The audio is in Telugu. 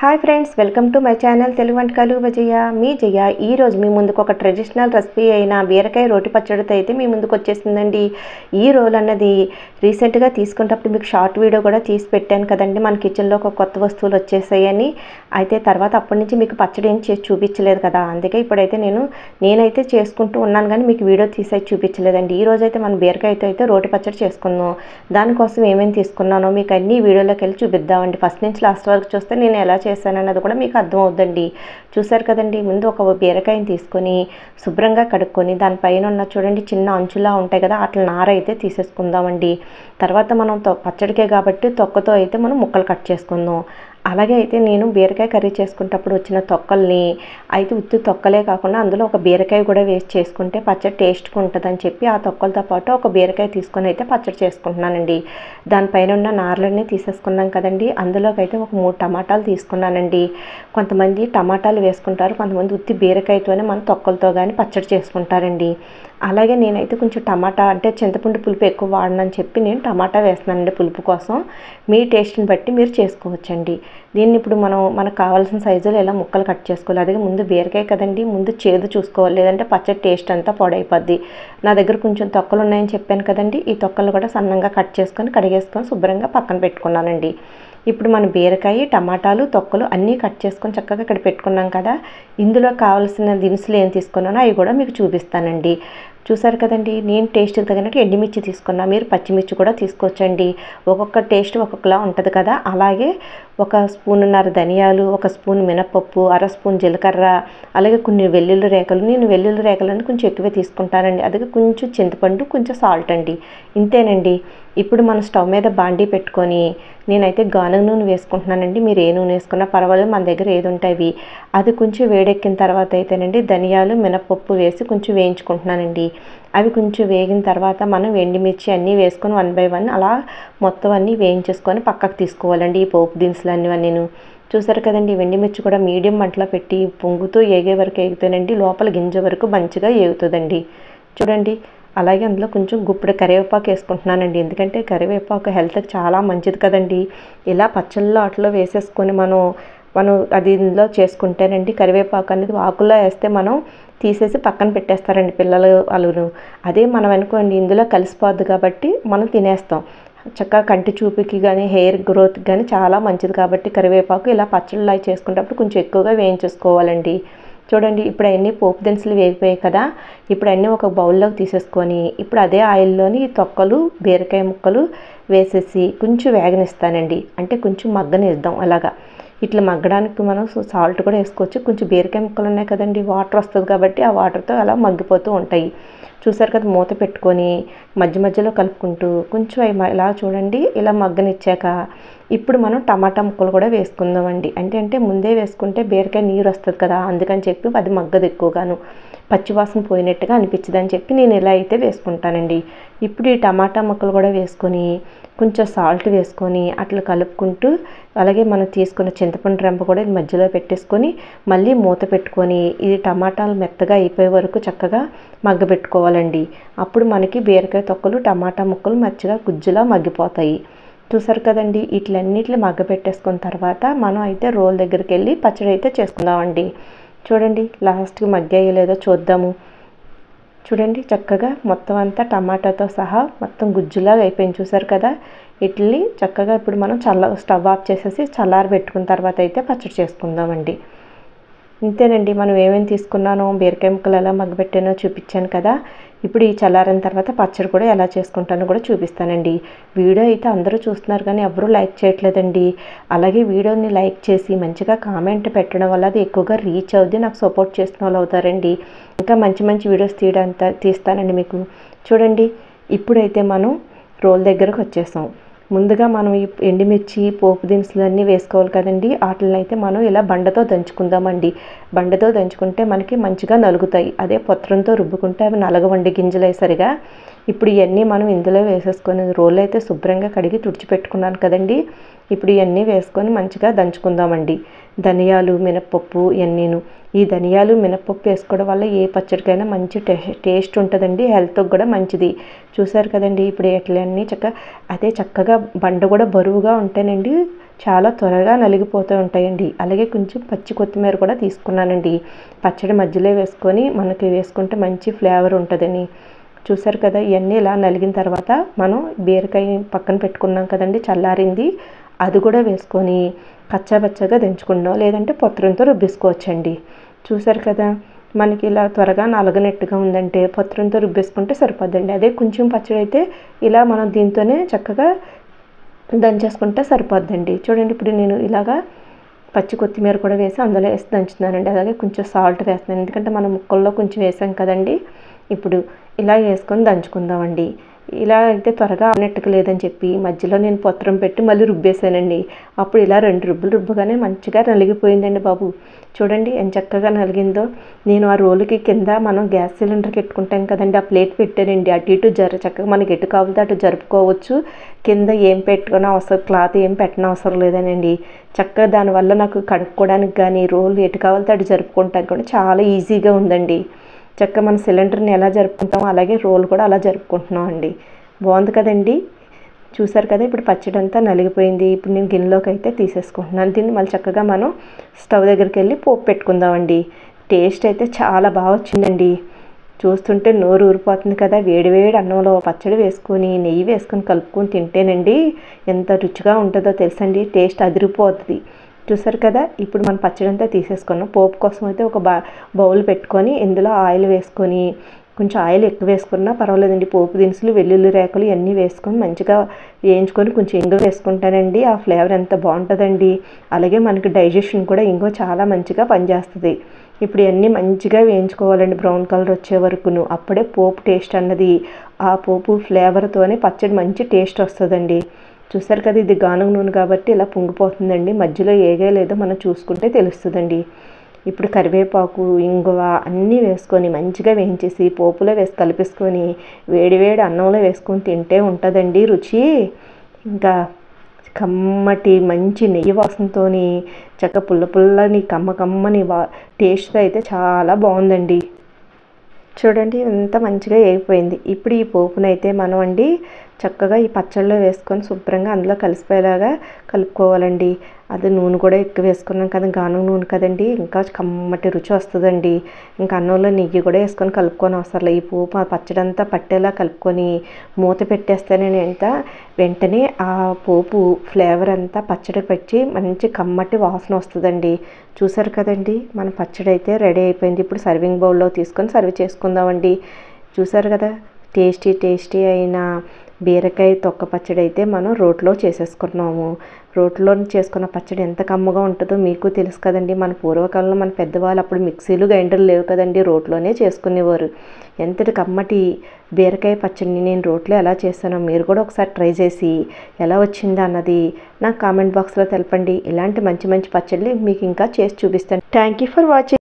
Hi friends, welcome to my channel Telugu వంటకాలు విజయ. మీ జయ ఈరోజు మీ ముందుకు ఒక ట్రెడిషనల్ రెసిపీ అయిన బీరకాయ రోటి పచ్చడితో అయితే మీ ముందుకు వచ్చేసిందండి. ఈ రోల్ అన్నది రీసెంట్గా తీసుకున్నప్పుడు మీకు షార్ట్ వీడియో కూడా తీసి పెట్టాను కదండి. మన కిచెన్లో ఒక కొత్త వస్తువులు వచ్చేసాయని. అయితే తర్వాత అప్పటి నుంచి మీకు పచ్చడి ఏం చేసి చూపించలేదు కదా, అందుకే ఇప్పుడైతే నేనైతే చేసుకుంటూ ఉన్నాను కానీ మీకు వీడియో తీసి చూపించలేదండి. ఈ రోజు అయితే మనం బీరకాయతో అయితే రోటి పచ్చడి చేసుకుందాం. దానికోసం ఏమేమి తీసుకున్నానో మీకు అన్ని వీడియోలోకి వెళ్ళి చూపిద్దామండి. ఫస్ట్ నుంచి లాస్ట్ వరకు చూస్తే నేను ఎలా చేశానన్నది కూడా మీకు అర్థమవుద్దండి. చూసారు కదండి. ముందు ఒక బీరకాయని తీసుకొని శుభ్రంగా కడుక్కొని దానిపైన ఉన్న చూడండి చిన్న అంచులా ఉంటాయి కదా, అట్లా నార అయితే తీసేసుకుందామండి. తర్వాత మనం పచ్చడికే కాబట్టి తొక్కతో అయితే మనం ముక్కలు కట్ చేసుకుందాం. అలాగే అయితే నేను బీరకాయ కర్రీ చేసుకునేటప్పుడు వచ్చిన తొక్కల్ని అయితే ఉత్తి తొక్కలే కాకుండా అందులో ఒక బీరకాయ కూడా వేసి చేసుకుంటే పచ్చడి టేస్ట్గా ఉంటుందని చెప్పి ఆ తొక్కలతో పాటు ఒక బీరకాయ తీసుకొని అయితే పచ్చడి చేసుకుంటున్నానండి. దానిపైన ఉన్న నార్లన్నీ తీసేసుకున్నాం కదండి. అందులోకి అయితే ఒక 3 టమాటాలు తీసుకున్నానండి. కొంతమంది టమాటాలు వేసుకుంటారు, కొంతమంది ఉత్తి బీరకాయతోనే మన తొక్కలతో కానీ పచ్చడి చేసుకుంటారండి. అలాగే నేనైతే కొంచెం టమాటా అంటే చింతపండు పులుపు ఎక్కువ వాడనని చెప్పి నేను టమాటా వేస్తున్నానండి పులుపు కోసం. మీ టేస్ట్ని బట్టి మీరు చేసుకోవచ్చండి. దీన్ని ఇప్పుడు మనకు కావాల్సిన సైజులో ఇలా ముక్కలు కట్ చేసుకోవాలి. అదే ముందు బీరకాయ కదండి, ముందు చేదు చూసుకోవాలి, లేదంటే పచ్చడి టేస్ట్ అంతా పాడైపోద్ది. నా దగ్గర కొంచెం తొక్కలు ఉన్నాయని చెప్పాను కదండి. ఈ తొక్కలు కూడా సన్నంగా కట్ చేసుకొని కడిగేసుకొని శుభ్రంగా పక్కన పెట్టుకున్నానండి. ఇప్పుడు మన బీరకాయ టమాటాలు తొక్కలు అన్నీ కట్ చేసుకొని చక్కగా ఇక్కడ పెట్టుకున్నాం కదా. ఇందులో కావాల్సిన దినుసులు ఏం తీసుకున్నానో అవి కూడా మీకు చూపిస్తానండి. చూసారు కదండి. నేను టేస్ట్కి తగినట్టు ఎండుమిర్చి తీసుకున్నా, మీరు పచ్చిమిర్చి కూడా తీసుకోవచ్చండి. ఒక్కొక్క టేస్ట్ ఒక్కొక్కలా ఉంటుంది కదా. అలాగే 1 స్పూనున్నర ధనియాలు, 1 స్పూన్ మినపప్పు, 1/2 స్పూన్ జీలకర్ర, అలాగే కొన్ని వెల్లుల్లి రేఖలు. నేను వెల్లుల్లి రేఖలను కొంచెం ఎక్కువే తీసుకుంటానండి. అలాగే కొంచెం చింతపండు, కొంచెం సాల్ట్ అండి. ఇంతేనండి. ఇప్పుడు మనం స్టవ్ మీద బాండీ పెట్టుకొని నేనైతే గానుగ నూనె వేసుకుంటున్నానండి. మీరు ఏ నూనె వేసుకున్నా పర్వాలేదు, మన దగ్గర ఏది ఉంటే అవి. అది కొంచెం వేడెక్కిన తర్వాత అయితేనండి ధనియాలు మినపప్పు వేసి కొంచెం వేయించుకుంటున్నానండి. అవి కొంచెం వేగిన తర్వాత మనం ఎండుమిర్చి అన్నీ వేసుకొని 1 by 1 అలా మొత్తం అన్నీ వేయించేసుకొని పక్కకు తీసుకోవాలండి. ఈ పోపు దినుసులు అన్నీ చూసారు కదండి. ఎండుమిర్చి కూడా మీడియం మంటలో పెట్టి పొంగుతూ ఏగే వరకు ఏగితేనండి లోపల గింజ వరకు మంచిగా ఏగుతుందండి. చూడండి. అలాగే అందులో కొంచెం గుప్పెడు కరివేపాకు వేసుకుంటున్నానండి. ఎందుకంటే కరివేపాకు హెల్త్కి చాలా మంచిది కదండి. ఇలా పచ్చళ్ళలో అట్లా వేసేసుకొని మనం అది ఇందులో చేసుకుంటేనండి కరివేపాకు అనేది ఆకుల్లో వేస్తే మనం తీసేసి పక్కన పెట్టేస్తారండి పిల్లలు వాళ్ళును. అదే మనం అనుకోండి ఇందులో కలిసిపోద్ది కాబట్టి మనం తినేస్తాం. చక్కగా కంటి చూపుకి కానీ హెయిర్ గ్రోత్కి కానీ చాలా మంచిది కాబట్టి కరివేపాకు ఇలా పచ్చళ్ళలో చేసుకునేటప్పుడు కొంచెం ఎక్కువగా వేయించేసుకోవాలండి. చూడండి. ఇప్పుడు అన్నీ పోపు దినుసులు వేగిపోయాయి కదా. ఇప్పుడు అన్నీ ఒక బౌల్లోకి తీసేసుకొని ఇప్పుడు అదే ఆయిల్లోని తొక్కలు బీరకాయ ముక్కలు వేసేసి కొంచెం వేగనిస్తానండి. అంటే కొంచెం మగ్గనిద్దాం. అలాగా ఇట్లా మగ్గడానికి మనం సాల్ట్ కూడా వేసుకోవచ్చు. కొంచెం బీరకాయ ముక్కలు ఉన్నాయి కదండి, వాటర్ వస్తుంది కాబట్టి ఆ వాటర్తో అలా మగ్గిపోతూ ఉంటాయి. చూసారు కదా. మూత పెట్టుకొని మధ్య మధ్యలో కలుపుకుంటూ కొంచెం ఇలా చూడండి ఇలా మగ్గనిచ్చాక ఇప్పుడు మనం టమాటా ముక్కలు కూడా వేసుకుందామండి. అంటే ముందే వేసుకుంటే బీరకాయ నీరు వస్తుంది కదా, అందుకని చెప్పి అది మగ్గదు ఎక్కువగాను, పచ్చివాసన పోయినట్టుగా అనిపించదని చెప్పి నేను ఇలా అయితే వేసుకుంటానండి. ఇప్పుడు ఈ టమాటా ముక్కలు కూడా వేసుకొని కొంచెం సాల్ట్ వేసుకొని అట్లా కలుపుకుంటూ అలాగే మనం తీసుకున్న చింతపండు రెమ్మ కూడా మధ్యలో పెట్టేసుకొని మళ్ళీ మూత పెట్టుకొని ఇది టమాటాలు మెత్తగా అయిపోయే వరకు చక్కగా మగ్గబెట్టుకోవాలండి. అప్పుడు మనకి బీరకాయ తొక్కలు టమాటా ముక్కలు మంచిగా గుజ్జులా మగ్గిపోతాయి. చూసారు కదండి. ఇట్లన్నిటిని మగ్గబెట్టేసుకున్న తర్వాత మనం అయితే రోల్ దగ్గరికి వెళ్ళి పచ్చడి అయితే చేసుకుందామండి. చూడండి. లాస్ట్కి మగ్గాయో లేదో చూద్దాము. చూడండి చక్కగా మొత్తం అంతా టమాటాతో సహా మొత్తం గుజ్జులాగా అయిపోయింది. చూసారు కదా. వీటిని చక్కగా ఇప్పుడు మనం స్టవ్ ఆఫ్ చేసేసి చల్లారి పెట్టుకున్న తర్వాత అయితే పచ్చడి చేసుకుందామండి. ఇంతేనండి. మనం ఏమేమి తీసుకున్నానో బీరకాయ ముక్కలు ఎలా మగ్గబెట్టానో చూపించాను కదా. ఇప్పుడు ఈ చల్లారిన తర్వాత పచ్చడి కూడా ఎలా చేసుకుంటానో కూడా చూపిస్తానండి. వీడియో అయితే అందరూ చూస్తున్నారు కానీ ఎవరూ లైక్ చేయట్లేదండి. అలాగే వీడియోని లైక్ చేసి మంచిగా కామెంట్ పెట్టడం వల్ల అది ఎక్కువగా రీచ్ అవుద్ది, నాకు సపోర్ట్ చేసిన వాళ్ళు అవుతారండి. ఇంకా మంచి మంచి వీడియోస్ తీస్తానండి మీకు. చూడండి. ఇప్పుడైతే మనం రోల్ దగ్గరకు వచ్చేసాం. ముందుగా మనం ఈ ఎండుమిర్చి పోపు దినుసులు అన్నీ వేసుకోవాలి కదండి. వాటిని అయితే మనం ఇలా బండతో దంచుకుందామండి. బండతో దంచుకుంటే మనకి మంచిగా నలుగుతాయి. అదే పత్రంతో రుబ్బుకుంటే అవి నలగవండి గింజలు సరిగా. ఇప్పుడు ఇవన్నీ మనం ఇందులో వేసేసుకొని రోల్ అయితే శుభ్రంగా కడిగి తుడిచిపెట్టుకున్నాను కదండి. ఇప్పుడు ఇవన్నీ వేసుకొని మంచిగా దంచుకుందామండి. ధనియాలు మినపప్పు ఇవన్నీను. ఈ ధనియాలు మినపప్పు వేసుకోవడం వల్ల ఏ పచ్చడికైనా మంచి టేస్ట్ ఉంటుందండి, హెల్త్కి కూడా మంచిది. చూసారు కదండి. ఇప్పుడు ఇట్లన్నీ చక్కగా బండ కూడా బరువుగా ఉంటేనండి చాలా త్వరగా నలిగిపోతూ ఉంటాయండి. అలాగే కొంచెం పచ్చి కొత్తిమీర కూడా తీసుకున్నానండి. పచ్చడి మధ్యలో వేసుకొని మనకి వేసుకుంటే మంచి ఫ్లేవర్ ఉంటుందని. చూసారు కదా, ఇవన్నీ ఇలా నలిగిన తర్వాత మనం బీరకాయ పక్కన పెట్టుకున్నాం కదండి, చల్లారింది, అది కూడా వేసుకొని కచ్చాపచ్చగా దంచుకుందాం, లేదంటే పొత్రంతో రుబ్బేసుకోవచ్చండి. చూసారు కదా, మనకి ఇలా త్వరగా నలగనట్టుగా ఉందంటే పొత్రంతో రుబ్బేసుకుంటే సరిపోద్దండి. అదే కొంచెం పచ్చడి అయితే ఇలా మనం దీంతోనే చక్కగా దంచేసుకుంటే సరిపోద్దండి. చూడండి, ఇప్పుడు నేను ఇలాగా పచ్చి కొత్తిమీర కూడా వేసి అందులో వేసి దంచుతున్నానండి. అలాగే కొంచెం సాల్ట్ వేస్తున్నాను, ఎందుకంటే మనం ముక్కల్లో కొంచెం వేసాం కదండి. ఇప్పుడు ఇలా వేసుకొని దంచుకుందామండి. ఇలా అయితే త్వరగా అన్నట్టుగా లేదని చెప్పి మధ్యలో నేను పొత్రం పెట్టి మళ్ళీ రుబ్బేసానండి. అప్పుడు ఇలా 2 రుబ్బులు రుబ్బగానే మంచిగా నలిగిపోయిందండి బాబు. చూడండి ఎంత చక్కగా నలిగిందో. నేను ఆ రోలుకి కింద మనం గ్యాస్ సిలిండర్కి పెట్టుకుంటాం కదండి, ఆ ప్లేట్ పెట్టానండి. అటు ఇటు చక్కగా మనకి ఎటు కావాలితే అటు జరుపుకోవచ్చు. కింద ఏం పెట్టుకుని అవసరం, క్లాత్ ఏం పెట్టనవసరం లేదనండి. చక్కగా దానివల్ల నాకు కడుక్కోవడానికి కానీ రోలు ఎటు కావాలితే అటు జరుపుకుంటానికి కూడా చాలా ఈజీగా ఉందండి. చక్కగా మన సిలిండర్ని ఎలా జరుపుకుంటామో అలాగే రోల్ కూడా అలా జరుపుకుంటున్నాం అండి. బాగుంది కదండి. చూసారు కదా, ఇప్పుడు పచ్చడి అంతా నలిగిపోయింది. ఇప్పుడు నేను గిన్నెలోకి అయితే తీసేసుకుంటున్నాను. దీన్ని మళ్ళీ చక్కగా మనం స్టవ్ దగ్గరికి వెళ్ళి పోపు పెట్టుకుందామండి. టేస్ట్ అయితే చాలా బాగా వచ్చిందండి. చూస్తుంటే నోరు ఊరిపోతుంది కదా. వేడి వేడి అన్నంలో పచ్చడి వేసుకొని నెయ్యి వేసుకొని కలుపుకొని తింటేనండి ఎంత రుచిగా ఉంటుందో తెలుసండి. టేస్ట్ అదిరిపోతుంది. చూసారు కదా, ఇప్పుడు మనం పచ్చడి అంతా తీసేసుకున్నాం. పోపు కోసం అయితే ఒక బౌల్ పెట్టుకొని ఇందులో ఆయిల్ వేసుకొని, కొంచెం ఆయిల్ ఎక్కువ వేసుకున్నా పర్వాలేదండి. పోపు దినుసులు, వెల్లుల్లి రేకలు ఇవన్నీ వేసుకొని మంచిగా వేయించుకొని కొంచెం ఇంగువ వేసుకుంటానండి. ఆ ఫ్లేవర్ ఎంత బాగుంటుందండి. అలాగే మనకి డైజెషన్ కూడా ఇంగువ చాలా మంచిగా పనిచేస్తుంది. ఇప్పుడు ఇవన్నీ మంచిగా వేయించుకోవాలండి, బ్రౌన్ కలర్ వచ్చే వరకును. అప్పుడే పోపు టేస్ట్ అన్నది, ఆ పోపు ఫ్లేవర్తోనే పచ్చడి మంచి టేస్ట్ వస్తుందండి. చూసారు కదా, ఇది గానుగ నూనె కాబట్టి ఇలా పొంగిపోతుందండి. మధ్యలో ఏగలేదో మనం చూసుకుంటే తెలుస్తుందండి. ఇప్పుడు కరివేపాకు, ఇంగువ అన్నీ వేసుకొని మంచిగా వేయించేసి పోపులో వేసి కలిపేసుకొని వేడివేడి అన్నంలో వేసుకొని తింటే ఉంటుందండి రుచి. ఇంకా కమ్మటి మంచి నెయ్యి వాసనతో చక్క పుల్ల పుల్లని కమ్మని టేస్ట్తో అయితే చాలా బాగుందండి. చూడండి ఎంత మంచిగా వేగిపోయింది. ఇప్పుడు ఈ పోపునైతే మనం అండి చక్కగా ఈ పచ్చళ్ళలో వేసుకొని శుభ్రంగా అందులో కలిసిపోయేలాగా కలుపుకోవాలండి. అది నూనె కూడా ఎక్కువ వేసుకున్నాం కదా, గానుగ నూనె కదండి, ఇంకా కమ్మటి రుచి వస్తుందండి. ఇంకా అన్నంలో నెయ్యి కూడా వేసుకొని కలుపుకొని అవసరం లేదు. ఈ పోపు ఆ పచ్చడి అంతా పట్టేలా కలుపుకొని మూత పెట్టేస్తేనే వెంటనే ఆ పోపు ఫ్లేవర్ అంతా పచ్చడి పెట్టి మంచి కమ్మటి వాసన వస్తుందండి. చూసారు కదండి, మన పచ్చడి అయితే రెడీ అయిపోయింది. ఇప్పుడు సర్వింగ్ బౌల్లో తీసుకొని సర్వ్ చేసుకుందామండి. చూసారు కదా, టేస్టీ అయిన బీరకాయ తొక్క పచ్చడి అయితే మనం రోట్లో చేసేసుకున్నాము. రోట్లో చేసుకున్న పచ్చడి ఎంత కమ్మగా ఉంటుందో మీకు తెలుసు కదండి. మన పూర్వకాలంలో మన పెద్దవాళ్ళు అప్పుడు మిక్సీలు గ్రైండర్లు లేవు కదండి, రోట్లోనే చేసుకునేవారు. ఎంతటి కమ్మటి బీరకాయ పచ్చడిని నేను రోట్లో ఎలా చేస్తానో మీరు కూడా ఒకసారి ట్రై చేసి ఎలా వచ్చిందా అన్నది నాకు కామెంట్ బాక్స్లో తెలపండి. ఇలాంటి మంచి మంచి పచ్చళ్ళు మీకు ఇంకా చేసి చూపిస్తాను. Thank you for watching.